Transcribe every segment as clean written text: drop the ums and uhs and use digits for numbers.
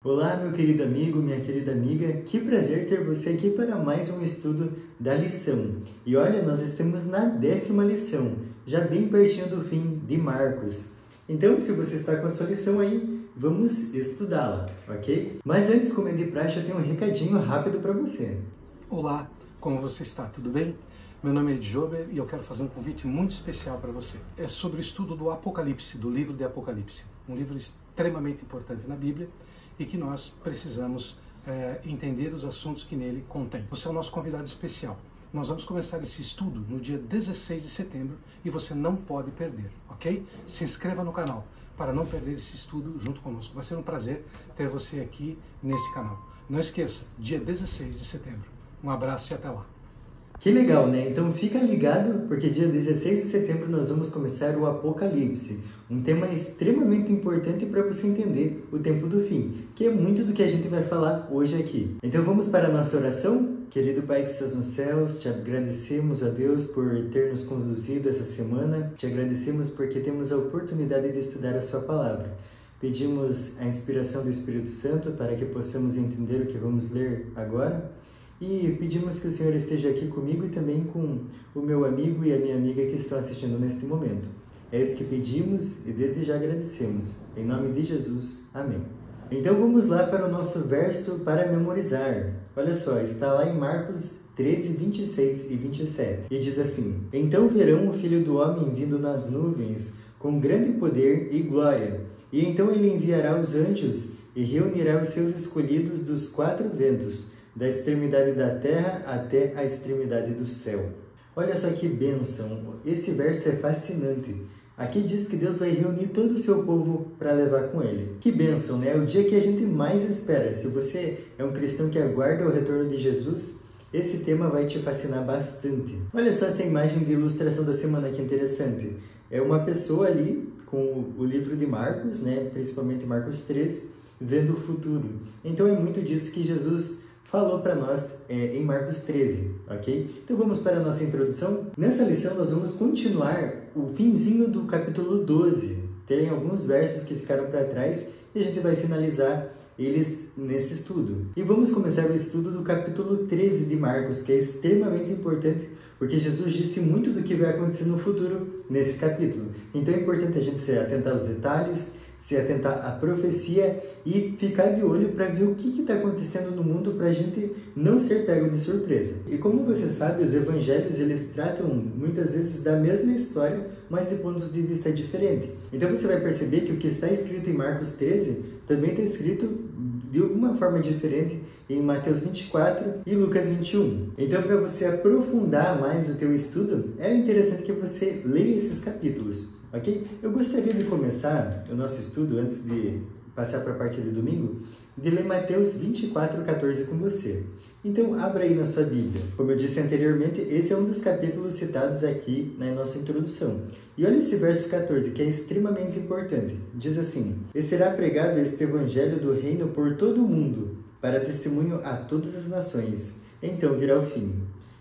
Olá, meu querido amigo, minha querida amiga, que prazer ter você aqui para mais um estudo da lição. E olha, nós estamos na 10ª lição, já bem pertinho do fim de Marcos. Então, se você está com a sua lição aí, vamos estudá-la, ok? Mas antes, como é de praxe, eu tenho um recadinho rápido para você. Olá, como você está? Tudo bem? Meu nome é Ed Jober e eu quero fazer um convite muito especial para você. É sobre o estudo do Apocalipse, do livro de Apocalipse. Um livro extremamente importante na Bíblia e que nós precisamos entender os assuntos que nele contém. Você é o nosso convidado especial. Nós vamos começar esse estudo no dia 16 de setembro e você não pode perder, ok? Se inscreva no canal para não perder esse estudo junto conosco. Vai ser um prazer ter você aqui nesse canal. Não esqueça, dia 16 de setembro. Um abraço e até lá. Que legal, né? Então fica ligado, porque dia 16 de setembro nós vamos começar o Apocalipse, um tema extremamente importante para você entender o tempo do fim, que é muito do que a gente vai falar hoje aqui. Então vamos para a nossa oração? Querido Pai que estás nos céus, te agradecemos a Deus por ter nos conduzido essa semana, te agradecemos porque temos a oportunidade de estudar a sua palavra. Pedimos a inspiração do Espírito Santo para que possamos entender o que vamos ler agora. E pedimos que o Senhor esteja aqui comigo e também com o meu amigo e a minha amiga que estão assistindo neste momento. É isso que pedimos e desde já agradecemos. Em nome de Jesus. Amém. Então vamos lá para o nosso verso para memorizar. Olha só, está lá em Marcos 13, 26 e 27. E diz assim: Então verão o Filho do Homem vindo nas nuvens com grande poder e glória. E então ele enviará os anjos e reunirá os seus escolhidos dos 4 ventos, da extremidade da terra até a extremidade do céu. Olha só que bênção! Esse verso é fascinante. Aqui diz que Deus vai reunir todo o seu povo para levar com ele. Que bênção, né? É o dia que a gente mais espera. Se você é um cristão que aguarda o retorno de Jesus, esse tema vai te fascinar bastante. Olha só essa imagem de ilustração da semana, que interessante. É uma pessoa ali com o livro de Marcos, né? Principalmente Marcos 13, vendo o futuro. Então é muito disso que Jesus falou para nós em Marcos 13, ok? Então vamos para a nossa introdução. Nessa lição nós vamos continuar o finzinho do capítulo 12. Tem alguns versos que ficaram para trás e a gente vai finalizar eles nesse estudo. E vamos começar o estudo do capítulo 13 de Marcos, que é extremamente importante, porque Jesus disse muito do que vai acontecer no futuro nesse capítulo. Então é importante a gente se atentar aos detalhes, se atentar à profecia e ficar de olho para ver o que está acontecendo no mundo para a gente não ser pego de surpresa. E como você sabe, os evangelhos eles tratam muitas vezes da mesma história, mas de pontos de vista diferentes. Então você vai perceber que o que está escrito em Marcos 13 também está escrito de alguma forma diferente em Mateus 24 e Lucas 21. Então, para você aprofundar mais o teu estudo, é interessante que você leia esses capítulos, ok? Eu gostaria de começar o nosso estudo, antes de passar para a parte de domingo, de ler Mateus 24, 14 com você. Então, abra aí na sua Bíblia. Como eu disse anteriormente, esse é um dos capítulos citados aqui na nossa introdução. E olha esse verso 14, que é extremamente importante. Diz assim: E será pregado este evangelho do reino por todo o mundo, para testemunho a todas as nações. Então virá o fim.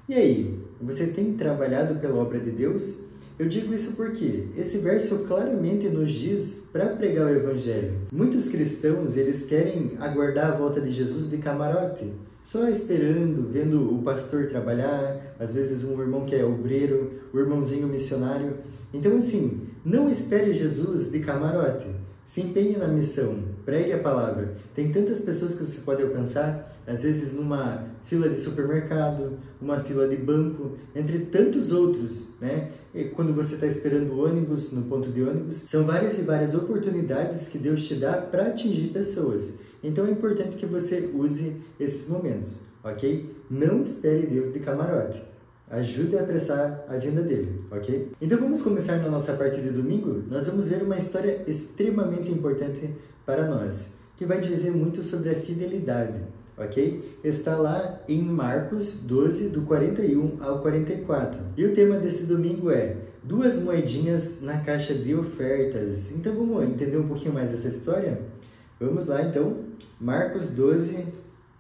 E aí, você tem trabalhado pela obra de Deus? Eu digo isso porque esse verso claramente nos diz para pregar o evangelho. Muitos cristãos, eles querem aguardar a volta de Jesus de camarote, só esperando, vendo o pastor trabalhar, às vezes um irmão que é obreiro, o irmãozinho missionário. Então assim, não espere Jesus de camarote. Se empenhe na missão, pregue a palavra. Tem tantas pessoas que você pode alcançar, às vezes numa fila de supermercado, uma fila de banco, entre tantos outros, né? E quando você está esperando o ônibus, no ponto de ônibus, são várias e várias oportunidades que Deus te dá para atingir pessoas. Então é importante que você use esses momentos, ok? Não espere Deus de camarote. Ajude a apressar a vinda dele, ok? Então vamos começar na nossa parte de domingo. Nós vamos ver uma história extremamente importante para nós, que vai dizer muito sobre a fidelidade, ok? Está lá em Marcos 12, do 41 ao 44. E o tema desse domingo é 2 moedinhas na caixa de ofertas. Então vamos entender um pouquinho mais dessa história? Vamos lá então, Marcos 12,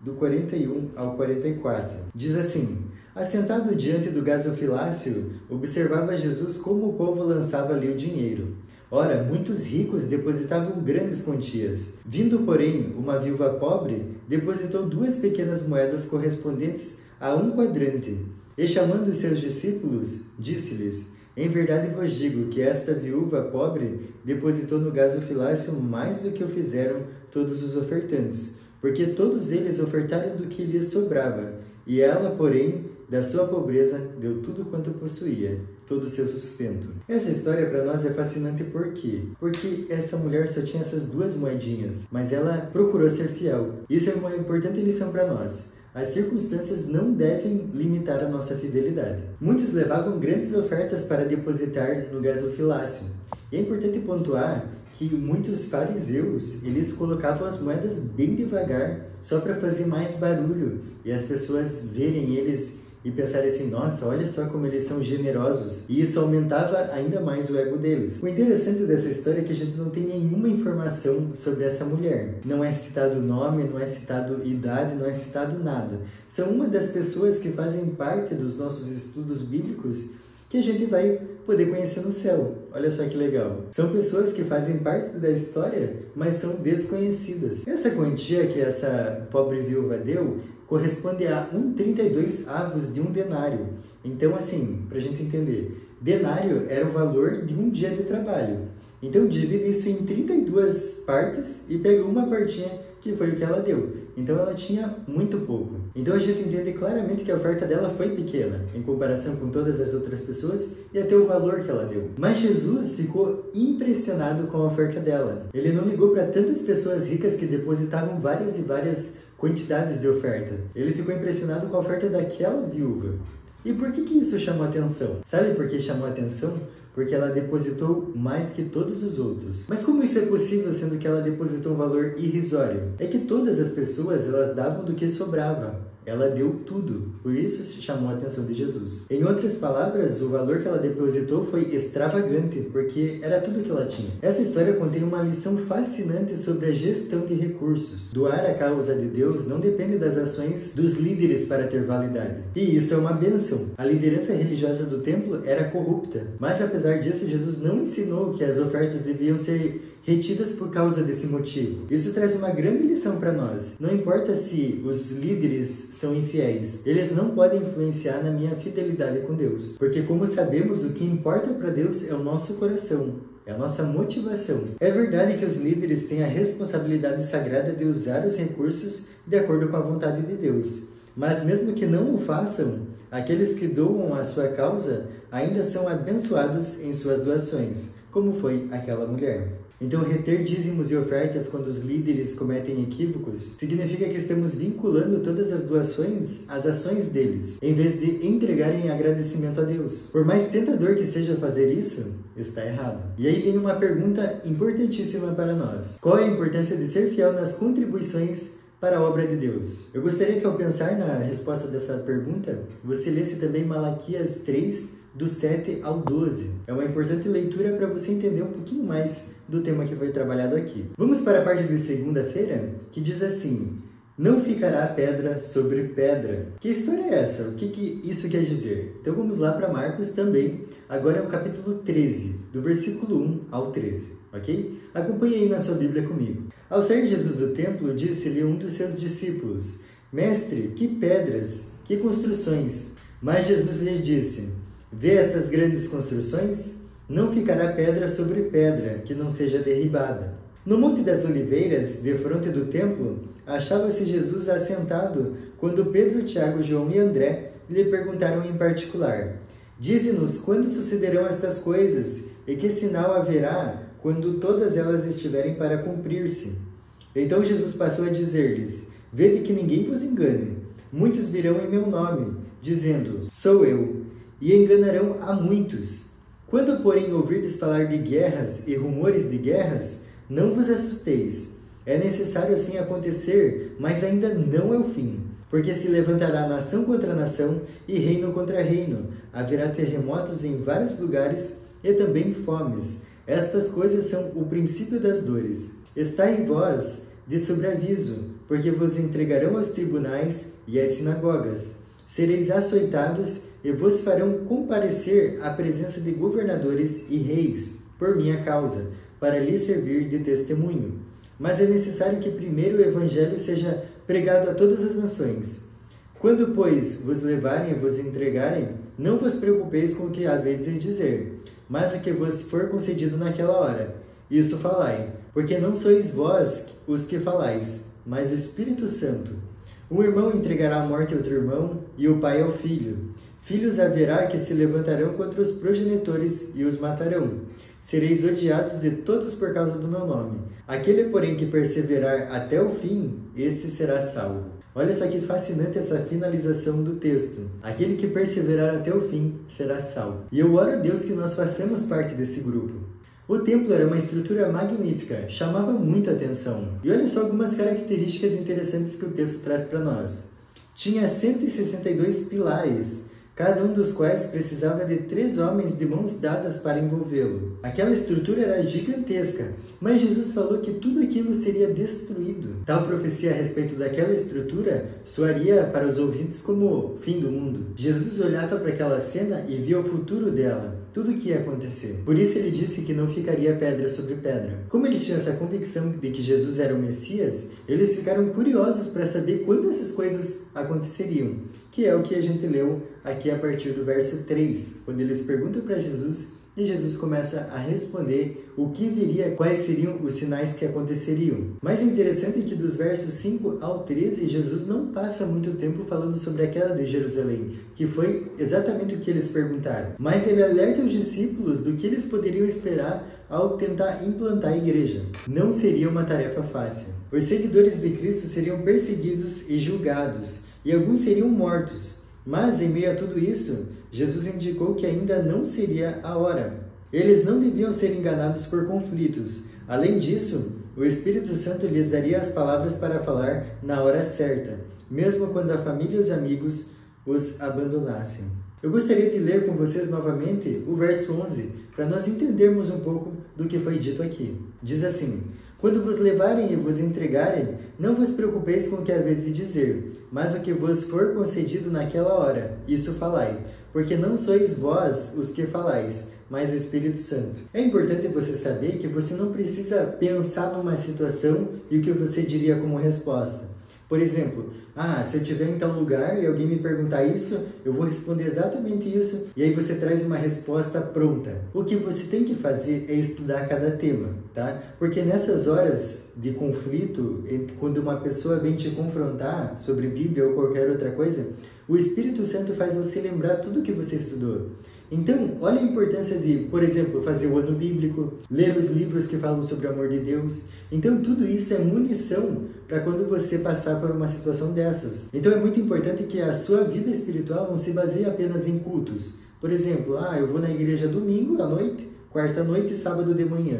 do 41 ao 44. Diz assim: Assentado diante do gasofilácio, observava Jesus como o povo lançava ali o dinheiro. Ora, muitos ricos depositavam grandes quantias. Vindo, porém, uma viúva pobre, depositou 2 pequenas moedas correspondentes a 1 quadrante. E chamando os seus discípulos, disse-lhes: em verdade vos digo que esta viúva pobre depositou no gasofilácio mais do que o fizeram todos os ofertantes, porque todos eles ofertaram do que lhes sobrava, e ela, porém, da sua pobreza, deu tudo quanto possuía, todo o seu sustento. Essa história para nós é fascinante por quê? Porque essa mulher só tinha essas 2 moedinhas, mas ela procurou ser fiel. Isso é uma importante lição para nós. As circunstâncias não devem limitar a nossa fidelidade. Muitos levavam grandes ofertas para depositar no gasofilácio. E é importante pontuar que muitos fariseus, eles colocavam as moedas bem devagar, só para fazer mais barulho, e as pessoas verem eles e pensarem assim: nossa, olha só como eles são generosos. E isso aumentava ainda mais o ego deles. O interessante dessa história é que a gente não tem nenhuma informação sobre essa mulher. Não é citado nome, não é citado idade, não é citado nada. São uma das pessoas que fazem parte dos nossos estudos bíblicos que a gente vai poder conhecer no céu. Olha só que legal. São pessoas que fazem parte da história, mas são desconhecidas. Essa quantia que essa pobre viúva deu corresponde a 1,32 avos de um denário. Então, assim, para a gente entender, denário era o valor de um dia de trabalho. Então, divide isso em 32 partes e pega uma partinha que foi o que ela deu. Então, ela tinha muito pouco. Então, a gente entende claramente que a oferta dela foi pequena, em comparação com todas as outras pessoas e até o valor que ela deu. Mas Jesus ficou impressionado com a oferta dela. Ele não ligou para tantas pessoas ricas que depositavam várias e várias quantidades de oferta. Ele ficou impressionado com a oferta daquela viúva. E por que isso chamou atenção? Sabe por que chamou atenção? Porque ela depositou mais que todos os outros. Mas como isso é possível, sendo que ela depositou um valor irrisório? É que todas as pessoas, elas davam do que sobrava. Ela deu tudo, por isso se chamou a atenção de Jesus. Em outras palavras, o valor que ela depositou foi extravagante, porque era tudo que ela tinha. Essa história contém uma lição fascinante sobre a gestão de recursos. Doar a causa de Deus não depende das ações dos líderes para ter validade. E isso é uma bênção. A liderança religiosa do templo era corrupta, mas apesar disso, Jesus não ensinou que as ofertas deviam ser retidas por causa desse motivo. Isso traz uma grande lição para nós. Não importa se os líderes são infiéis, eles não podem influenciar na minha fidelidade com Deus. Porque, como sabemos, o que importa para Deus é o nosso coração, é a nossa motivação. É verdade que os líderes têm a responsabilidade sagrada de usar os recursos de acordo com a vontade de Deus. Mas mesmo que não o façam, aqueles que doam a sua causa ainda são abençoados em suas doações, como foi aquela mulher. Então, reter dízimos e ofertas quando os líderes cometem equívocos significa que estamos vinculando todas as doações às ações deles, em vez de entregarem agradecimento a Deus. Por mais tentador que seja fazer isso, está errado. E aí vem uma pergunta importantíssima para nós. Qual é a importância de ser fiel nas contribuições para a obra de Deus? Eu gostaria que, ao pensar na resposta dessa pergunta, você lesse também Malaquias 3, do 7 ao 12. É uma importante leitura para você entender um pouquinho mais do tema que foi trabalhado aqui. Vamos para a parte de segunda-feira, que diz assim: não ficará pedra sobre pedra. Que história é essa? O que isso quer dizer? Então vamos lá para Marcos também. Agora é o capítulo 13, do versículo 1 ao 13, ok? Acompanhe aí na sua Bíblia comigo. Ao sair Jesus do templo, disse-lhe um dos seus discípulos: Mestre, que pedras, que construções! Mas Jesus lhe disse: vê essas grandes construções? Não ficará pedra sobre pedra que não seja derribada. No Monte das Oliveiras, defronte do templo, achava-se Jesus assentado quando Pedro, Tiago, João e André lhe perguntaram em particular: dize-nos quando sucederão estas coisas e que sinal haverá quando todas elas estiverem para cumprir-se. Então Jesus passou a dizer-lhes: vede que ninguém vos engane. Muitos virão em meu nome, dizendo: sou eu, e enganarão a muitos. Quando, porém, ouvirdes falar de guerras e rumores de guerras, não vos assusteis. É necessário assim acontecer, mas ainda não é o fim. Porque se levantará nação contra nação e reino contra reino. Haverá terremotos em vários lugares e também fomes. Estas coisas são o princípio das dores. Estai em vós de sobreaviso, porque vos entregarão aos tribunais e às sinagogas. Sereis açoitados e vos farão comparecer à presença de governadores e reis, por minha causa, para lhes servir de testemunho. Mas é necessário que primeiro o Evangelho seja pregado a todas as nações. Quando, pois, vos levarem e vos entregarem, não vos preocupeis com o que haveis de dizer, mas o que vos for concedido naquela hora. Isso falai, porque não sois vós os que falais, mas o Espírito Santo. Um irmão entregará à morte outro irmão, e o pai ao filho. Filhos haverá que se levantarão contra os progenitores e os matarão. Sereis odiados de todos por causa do meu nome. Aquele, porém, que perseverar até o fim, esse será salvo. Olha só que fascinante essa finalização do texto. Aquele que perseverar até o fim será salvo. E eu oro a Deus que nós façamos parte desse grupo. O templo era uma estrutura magnífica, chamava muita atenção. E olha só algumas características interessantes que o texto traz para nós. Tinha 162 pilares, cada um dos quais precisava de 3 homens de mãos dadas para envolvê-lo. Aquela estrutura era gigantesca, mas Jesus falou que tudo aquilo seria destruído. Tal profecia a respeito daquela estrutura soaria para os ouvintes como o fim do mundo. Jesus olhava para aquela cena e via o futuro dela, tudo o que ia acontecer. Por isso ele disse que não ficaria pedra sobre pedra. Como eles tinham essa convicção de que Jesus era o Messias, eles ficaram curiosos para saber quando essas coisas aconteceriam, que é o que a gente leu aqui a partir do verso 3, quando eles perguntam para Jesus e Jesus começa a responder o que viria, quais seriam os sinais que aconteceriam. Mas é interessante que dos versos 5 ao 13, Jesus não passa muito tempo falando sobre a queda de Jerusalém, que foi exatamente o que eles perguntaram. Mas ele alerta os discípulos do que eles poderiam esperar ao tentar implantar a igreja. Não seria uma tarefa fácil. Os seguidores de Cristo seriam perseguidos e julgados, e alguns seriam mortos. Mas, em meio a tudo isso, Jesus indicou que ainda não seria a hora. Eles não deviam ser enganados por conflitos. Além disso, o Espírito Santo lhes daria as palavras para falar na hora certa, mesmo quando a família e os amigos os abandonassem. Eu gostaria de ler com vocês novamente o verso 11, para nós entendermos um pouco do que foi dito aqui. Diz assim: quando vos levarem e vos entregarem, não vos preocupeis com o que haveis de dizer, mas o que vos for concedido naquela hora, isso falai, porque não sois vós os que falais, mas o Espírito Santo. É importante você saber que você não precisa pensar numa situação e o que você diria como resposta. Por exemplo, se eu estiver em tal lugar e alguém me perguntar isso, eu vou responder exatamente isso, e aí você traz uma resposta pronta. O que você tem que fazer é estudar cada tema, tá? Porque nessas horas de conflito, quando uma pessoa vem te confrontar sobre Bíblia ou qualquer outra coisa, o Espírito Santo faz você lembrar tudo que você estudou. Então, olha a importância de, por exemplo, fazer o ano bíblico, ler os livros que falam sobre o amor de Deus. Então, tudo isso é munição para quando você passar por uma situação dessas. Então, é muito importante que a sua vida espiritual não se baseie apenas em cultos. Por exemplo, eu vou na igreja domingo à noite, quarta à noite e sábado de manhã.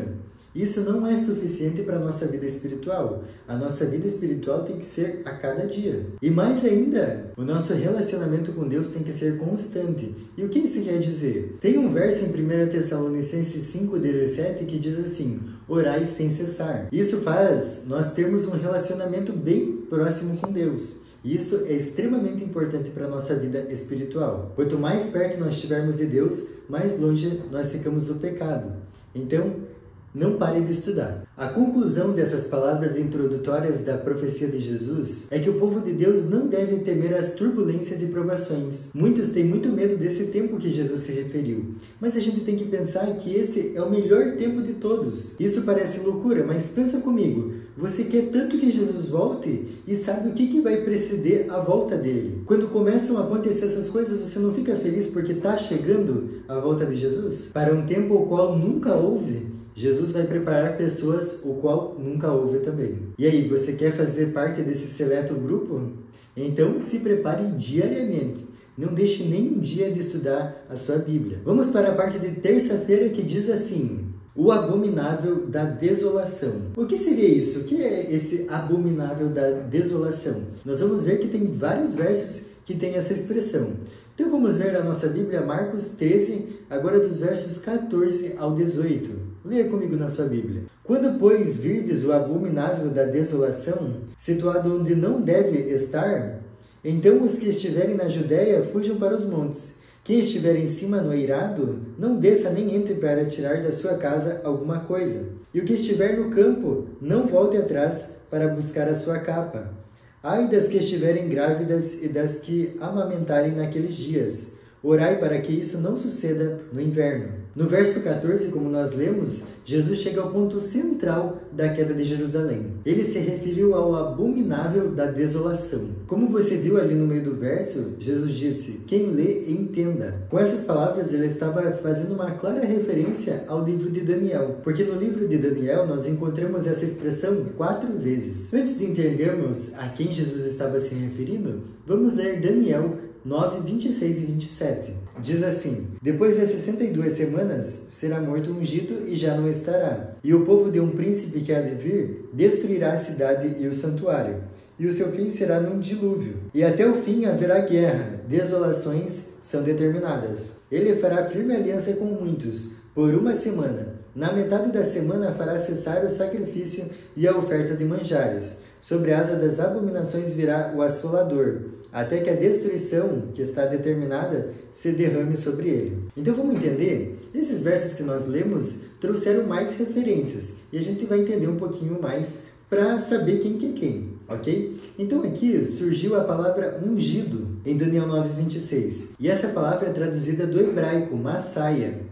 Isso não é suficiente para a nossa vida espiritual. A nossa vida espiritual tem que ser a cada dia. E mais ainda, o nosso relacionamento com Deus tem que ser constante. E o que isso quer dizer? Tem um verso em 1 Tessalonicenses 5,17 que diz assim: orai sem cessar. Isso faz nós termos um relacionamento bem próximo com Deus. Isso é extremamente importante para a nossa vida espiritual. Quanto mais perto nós estivermos de Deus, mais longe nós ficamos do pecado. Então, não pare de estudar. A conclusão dessas palavras introdutórias da profecia de Jesus é que o povo de Deus não deve temer as turbulências e provações. Muitos têm muito medo desse tempo que Jesus se referiu, mas a gente tem que pensar que esse é o melhor tempo de todos. Isso parece loucura, mas pensa comigo. Você quer tanto que Jesus volte e sabe o que vai preceder a volta dele. Quando começam a acontecer essas coisas, você não fica feliz porque está chegando a volta de Jesus? Para um tempo o qual nunca houve, Jesus vai preparar pessoas o qual nunca houve também. E aí, você quer fazer parte desse seleto grupo? Então se prepare diariamente. Não deixe nenhum dia de estudar a sua Bíblia. Vamos para a parte de terça-feira que diz assim: o abominável da desolação. O que seria isso? O que é esse abominável da desolação? Nós vamos ver que tem vários versos que tem essa expressão. Então vamos ver na nossa Bíblia Marcos 13, agora dos versos 14 ao 18. Leia comigo na sua Bíblia. Quando, pois, virdes o abominável da desolação, situado onde não deve estar, então os que estiverem na Judéia fujam para os montes. Quem estiver em cima no eirado, não desça nem entre para tirar da sua casa alguma coisa. E o que estiver no campo, não volte atrás para buscar a sua capa. Ai das que estiverem grávidas e das que amamentarem naqueles dias. Orai para que isso não suceda no inverno. No verso 14, como nós lemos, Jesus chega ao ponto central da queda de Jerusalém. Ele se referiu ao abominável da desolação. Como você viu ali no meio do verso, Jesus disse, quem lê, entenda. Com essas palavras, ele estava fazendo uma clara referência ao livro de Daniel, porque no livro de Daniel nós encontramos essa expressão 4 vezes. Antes de entendermos a quem Jesus estava se referindo, vamos ler Daniel 9, 26 e 27. Diz assim, depois das 62 semanas, será morto o ungido e já não estará. E o povo de um príncipe que há de vir, destruirá a cidade e o santuário. E o seu fim será num dilúvio. E até o fim haverá guerra, desolações são determinadas. Ele fará firme aliança com muitos, por 1 semana. Na metade da semana fará cessar o sacrifício e a oferta de manjares. Sobre a asa das abominações virá o assolador, até que a destruição, que está determinada, se derrame sobre ele. Então vamos entender? Esses versos que nós lemos trouxeram mais referências, e a gente vai entender um pouquinho mais para saber quem que é quem, ok? Então aqui surgiu a palavra ungido, em Daniel 9:26, e essa palavra é traduzida do hebraico, Massaia,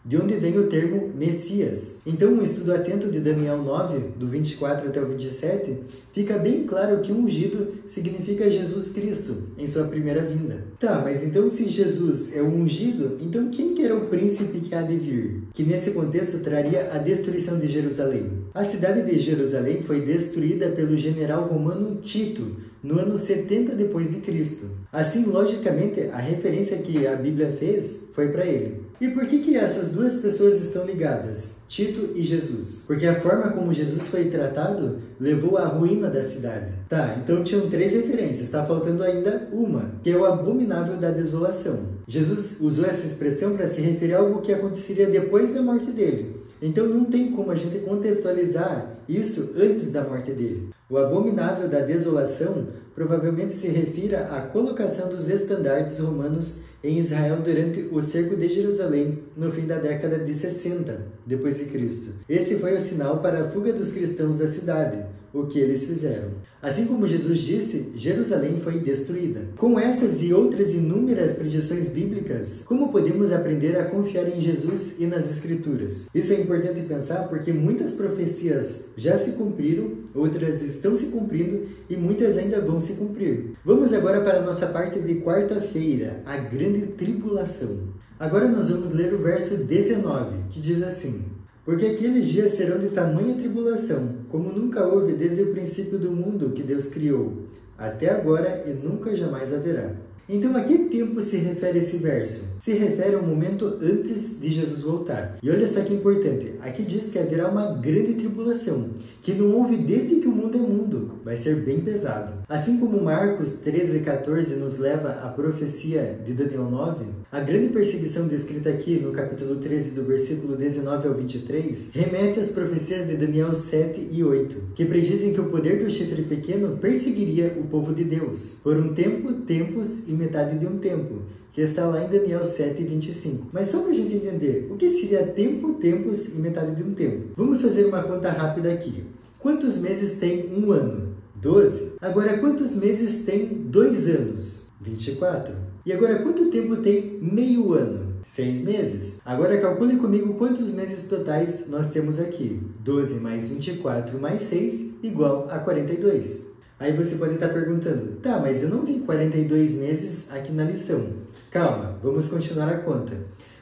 de onde vem o termo Messias. Então, um estudo atento de Daniel 9, do 24 até o 27, fica bem claro que ungido significa Jesus Cristo, em sua primeira vinda. Tá, mas então se Jesus é o ungido, então quem que era o príncipe que há de vir? Que nesse contexto traria a destruição de Jerusalém. A cidade de Jerusalém foi destruída pelo general romano Tito, no ano 70 depois de Cristo. Assim, logicamente, a referência que a Bíblia fez foi para ele. E por que essas duas pessoas estão ligadas? Tito e Jesus. Porque a forma como Jesus foi tratado levou à ruína da cidade. Tá, então tinham 3 referências, está faltando ainda uma, que é o abominável da desolação. Jesus usou essa expressão para se referir a algo que aconteceria depois da morte dele. Então não tem como a gente contextualizar isso antes da morte dele. O abominável da desolação provavelmente se refira à colocação dos estandartes romanos em Israel durante o cerco de Jerusalém no fim da década de 60 depois de Cristo. Esse foi o sinal para a fuga dos cristãos da cidade, o que eles fizeram. Assim como Jesus disse, Jerusalém foi destruída. Com essas e outras inúmeras predições bíblicas, como podemos aprender a confiar em Jesus e nas Escrituras? Isso é importante pensar porque muitas profecias já se cumpriram, outras estão se cumprindo e muitas ainda vão se cumprir. Vamos agora para a nossa parte de quarta-feira, a grande tribulação. Agora nós vamos ler o verso 19, que diz assim: porque aqueles dias serão de tamanha tribulação, como nunca houve desde o princípio do mundo que Deus criou, até agora e nunca jamais haverá. Então, a que tempo se refere esse verso? Se refere ao momento antes de Jesus voltar. E olha só que importante, aqui diz que haverá uma grande tribulação, que não houve desde que o mundo é mundo. Vai ser bem pesado. Assim como Marcos 13:14 nos leva à profecia de Daniel 9, a grande perseguição descrita aqui no capítulo 13, do versículo 19 ao 23, remete às profecias de Daniel 7 e 8, que predizem que o poder do chifre pequeno perseguiria o povo de Deus, por um tempo, tempos e metade de um tempo, que está lá em Daniel 7:25. Mas só para a gente entender, o que seria tempo, tempos e metade de um tempo? Vamos fazer uma conta rápida aqui. Quantos meses tem um ano? 12. Agora, quantos meses tem 2 anos? 24. E agora, quanto tempo tem meio ano? 6 meses. Agora, calcule comigo quantos meses totais nós temos aqui. 12 mais 24 mais 6 igual a 42. Aí você pode estar perguntando, tá, mas eu não vi 42 meses aqui na lição. Calma, vamos continuar a conta.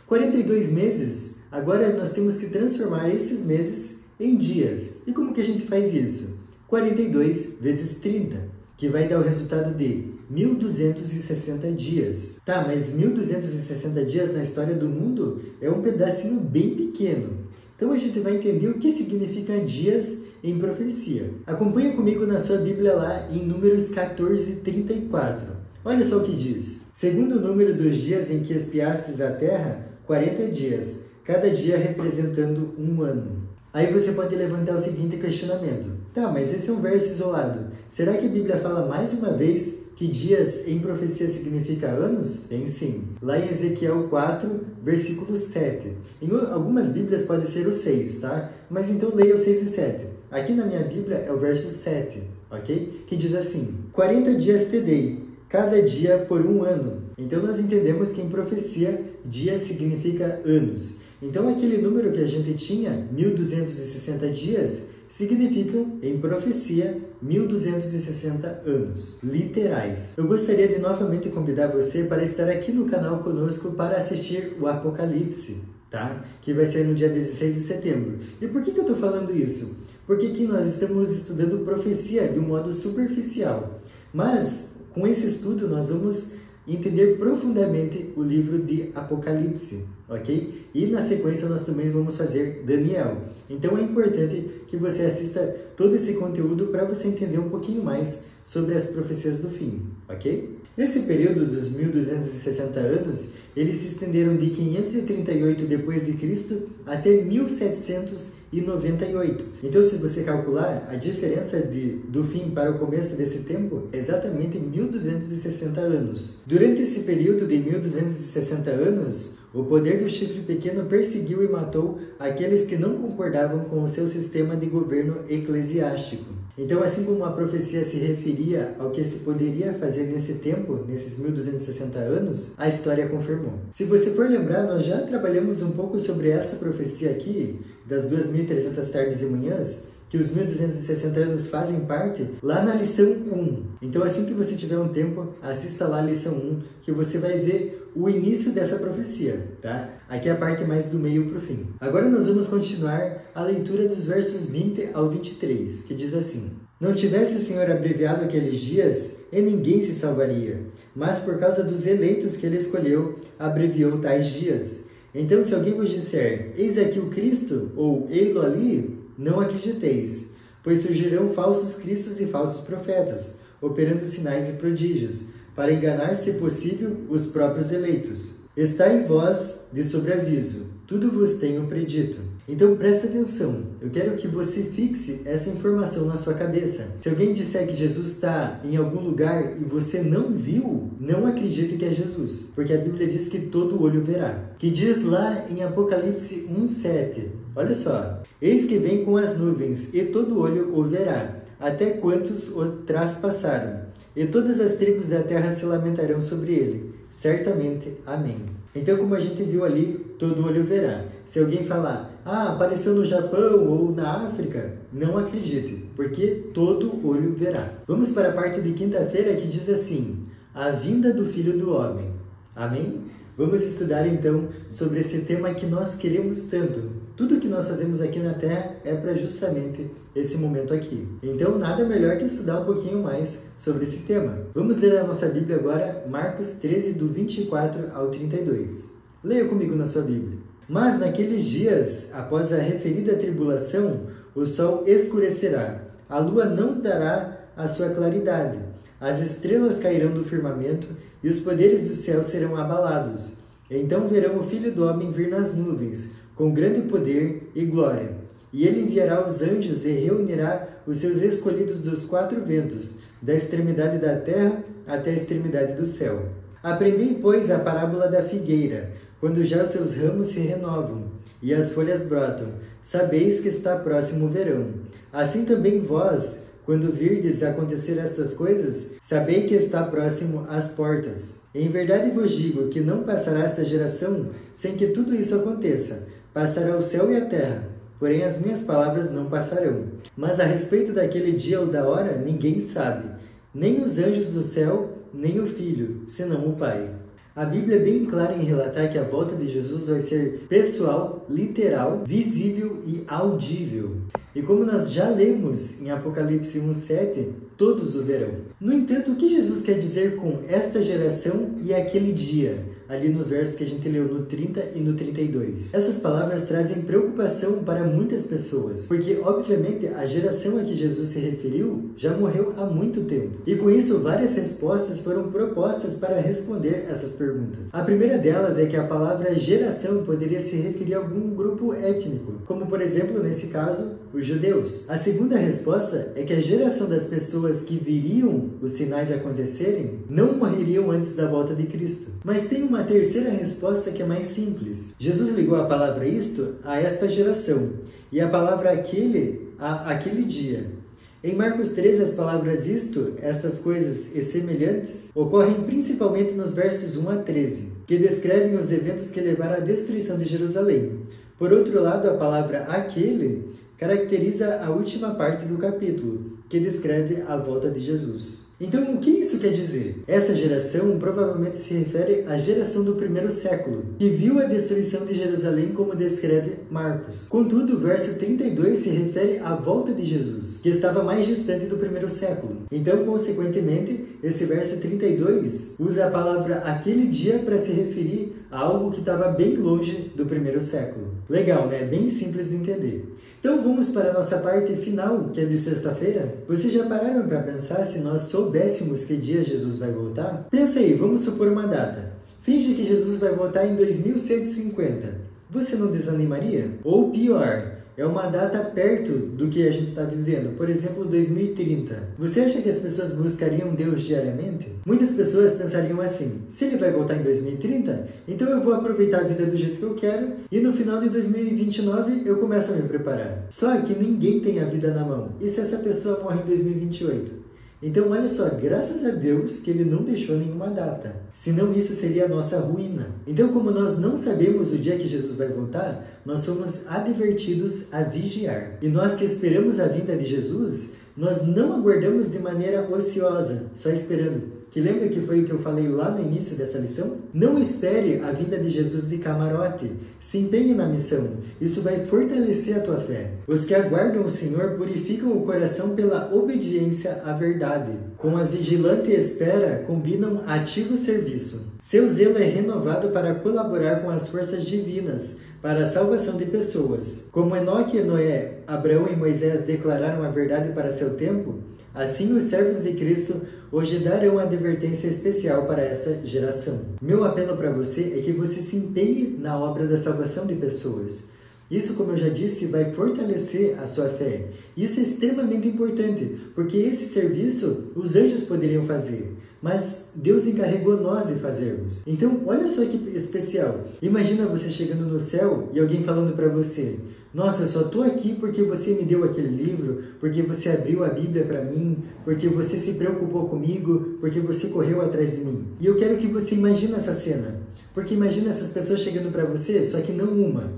42 meses, agora nós temos que transformar esses meses em dias. E como que a gente faz isso? 42 vezes 30, que vai dar o resultado de 1.260 dias. Tá, mas 1.260 dias na história do mundo é um pedacinho bem pequeno. Então a gente vai entender o que significa dias em profecia. Acompanha comigo na sua Bíblia lá em Números 14:34. Olha só o que diz. Segundo o número dos dias em que espiastes a terra, 40 dias, cada dia representando um ano. Aí você pode levantar o seguinte questionamento. Tá, mas esse é um verso isolado. Será que a Bíblia fala mais uma vez que dias em profecia significa anos? Tem sim. Lá em Ezequiel 4, versículo 7. Em algumas Bíblias pode ser o 6, tá? Mas então leia o 6 e 7. Aqui na minha Bíblia é o verso 7, ok? Que diz assim: 40 dias te dei, cada dia por um ano. Então nós entendemos que em profecia, dia significa anos. Então aquele número que a gente tinha, 1260 dias, significam, em profecia, 1260 anos, literais. Eu gostaria de novamente convidar você para estar aqui no canal conosco para assistir o Apocalipse, tá? Que vai ser no dia 16 de setembro. E por que eu estou falando isso? Porque aqui nós estamos estudando profecia de um modo superficial. Mas, com esse estudo, nós vamos entender profundamente o livro de Apocalipse, ok? E na sequência nós também vamos fazer Daniel. Então é importante que você assista todo esse conteúdo para você entender um pouquinho mais sobre as profecias do fim, ok? Nesse período dos 1260 anos, eles se estenderam de 538 depois de Cristo até 1798. Então, se você calcular, a diferença do fim para o começo desse tempo é exatamente 1260 anos. Durante esse período de 1260 anos, o poder do chifre pequeno perseguiu e matou aqueles que não concordavam com o seu sistema de governo eclesiástico. Então, assim como a profecia se referia ao que se poderia fazer nesse tempo, nesses 1260 anos, a história confirmou. Se você for lembrar, nós já trabalhamos um pouco sobre essa profecia aqui, das 2300 tardes e manhãs, que os 1260 anos fazem parte, lá na lição 1. Então, assim que você tiver um tempo, assista lá a lição 1, que você vai ver o início dessa profecia, tá? Aqui é a parte mais do meio para o fim. Agora nós vamos continuar a leitura dos versos 20 ao 23, que diz assim: Não tivesse o Senhor abreviado aqueles dias, e ninguém se salvaria, mas por causa dos eleitos que ele escolheu, abreviou tais dias. Então, se alguém vos disser, eis aqui o Cristo, ou ei-lo ali, não acrediteis, pois surgirão falsos cristos e falsos profetas, operando sinais e prodígios, para enganar, se possível, os próprios eleitos. Está em vós de sobreaviso, tudo vos tenho predito. Então presta atenção, eu quero que você fixe essa informação na sua cabeça. Se alguém disser que Jesus está em algum lugar e você não viu, não acredite que é Jesus, porque a Bíblia diz que todo olho verá. Que diz lá em Apocalipse 1:7, olha só: Eis que vem com as nuvens, e todo olho o verá, até quantos o traspassaram, e todas as tribos da terra se lamentarão sobre ele. Certamente. Amém. Então, como a gente viu ali, todo olho verá. Se alguém falar, apareceu no Japão ou na África, não acredite, porque todo olho verá. Vamos para a parte de quinta-feira que diz assim: a vinda do Filho do Homem. Amém? Vamos estudar então sobre esse tema que nós queremos tanto. Tudo que nós fazemos aqui na Terra é para justamente esse momento aqui. Então, nada melhor que estudar um pouquinho mais sobre esse tema. Vamos ler a nossa Bíblia agora, Marcos 13, do 24 ao 32. Leia comigo na sua Bíblia. Mas naqueles dias, após a referida tribulação, o sol escurecerá, a lua não dará a sua claridade, as estrelas cairão do firmamento e os poderes do céu serão abalados. Então verão o Filho do Homem vir nas nuvens, com grande poder e glória. E ele enviará os anjos e reunirá os seus escolhidos dos quatro ventos, da extremidade da terra até a extremidade do céu. Aprendei, pois, a parábola da figueira, quando já os seus ramos se renovam, e as folhas brotam, sabeis que está próximo o verão. Assim também vós, quando virdes acontecer estas coisas, sabei que está próximo às portas. Em verdade vos digo que não passará esta geração sem que tudo isso aconteça. Passará o céu e a terra, porém as minhas palavras não passarão. Mas a respeito daquele dia ou da hora, ninguém sabe, nem os anjos do céu, nem o Filho, senão o Pai. A Bíblia é bem clara em relatar que a volta de Jesus vai ser pessoal, literal, visível e audível. E como nós já lemos em Apocalipse 1:7, todos o verão. No entanto, o que Jesus quer dizer com esta geração e aquele dia? Ali nos versos que a gente leu no 30 e no 32. Essas palavras trazem preocupação para muitas pessoas, porque, obviamente, a geração a que Jesus se referiu já morreu há muito tempo. E com isso, várias respostas foram propostas para responder essas perguntas. A primeira delas é que a palavra geração poderia se referir a algum grupo étnico, como, por exemplo, nesse caso, os judeus? A segunda resposta é que a geração das pessoas que viriam os sinais acontecerem não morreriam antes da volta de Cristo. Mas tem uma terceira resposta que é mais simples. Jesus ligou a palavra isto a esta geração e a palavra aquele a aquele dia. Em Marcos 13, as palavras isto, estas coisas e semelhantes, ocorrem principalmente nos versos 1 a 13, que descrevem os eventos que levaram à destruição de Jerusalém. Por outro lado, a palavra aquele caracteriza a última parte do capítulo, que descreve a volta de Jesus. Então, o que isso quer dizer? Essa geração provavelmente se refere à geração do primeiro século, que viu a destruição de Jerusalém como descreve Marcos. Contudo, o verso 32 se refere à volta de Jesus, que estava mais distante do primeiro século. Então, consequentemente, esse verso 32 usa a palavra aquele dia para se referir a algo que estava bem longe do primeiro século. Legal, né? Bem simples de entender. Então vamos para a nossa parte final, que é de sexta-feira. Vocês já pararam para pensar se nós soubéssemos que dia Jesus vai voltar? Pensa aí, vamos supor uma data. Finge que Jesus vai voltar em 2150. Você não desanimaria? Ou pior, é uma data perto do que a gente está vivendo, por exemplo, 2030. Você acha que as pessoas buscariam Deus diariamente? Muitas pessoas pensariam assim: se ele vai voltar em 2030, então eu vou aproveitar a vida do jeito que eu quero e no final de 2029 eu começo a me preparar. Só que ninguém tem a vida na mão. E se essa pessoa morre em 2028? Então, olha só, graças a Deus que ele não deixou nenhuma data. Senão isso seria a nossa ruína. Então, como nós não sabemos o dia que Jesus vai voltar, nós somos advertidos a vigiar. E nós que esperamos a vinda de Jesus, nós não aguardamos de maneira ociosa, só esperando. Que lembra que foi o que eu falei lá no início dessa lição? Não espere a vinda de Jesus de camarote. Se empenhe na missão. Isso vai fortalecer a tua fé. Os que aguardam o Senhor purificam o coração pela obediência à verdade. Com a vigilante espera, combinam ativo serviço. Seu zelo é renovado para colaborar com as forças divinas, para a salvação de pessoas. Como Enoque, Noé, Abraão e Moisés declararam a verdade para seu tempo, assim os servos de Cristo hoje darão advertência especial para esta geração. Meu apelo para você é que você se empenhe na obra da salvação de pessoas. Isso, como eu já disse, vai fortalecer a sua fé. Isso é extremamente importante, porque esse serviço os anjos poderiam fazer, mas Deus encarregou nós de fazermos. Então, olha só que especial. Imagina você chegando no céu e alguém falando para você: nossa, eu só estou aqui porque você me deu aquele livro, porque você abriu a Bíblia para mim, porque você se preocupou comigo, porque você correu atrás de mim. E eu quero que você imagine essa cena, porque imagina essas pessoas chegando para você, só que não uma,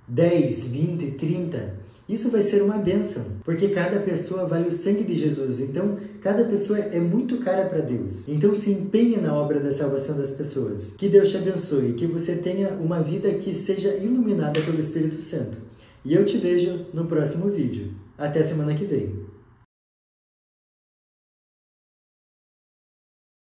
10, 20, 30. Isso vai ser uma bênção, porque cada pessoa vale o sangue de Jesus. Então, cada pessoa é muito cara para Deus. Então, se empenhe na obra da salvação das pessoas. Que Deus te abençoe, que você tenha uma vida que seja iluminada pelo Espírito Santo. E eu te vejo no próximo vídeo. Até semana que vem.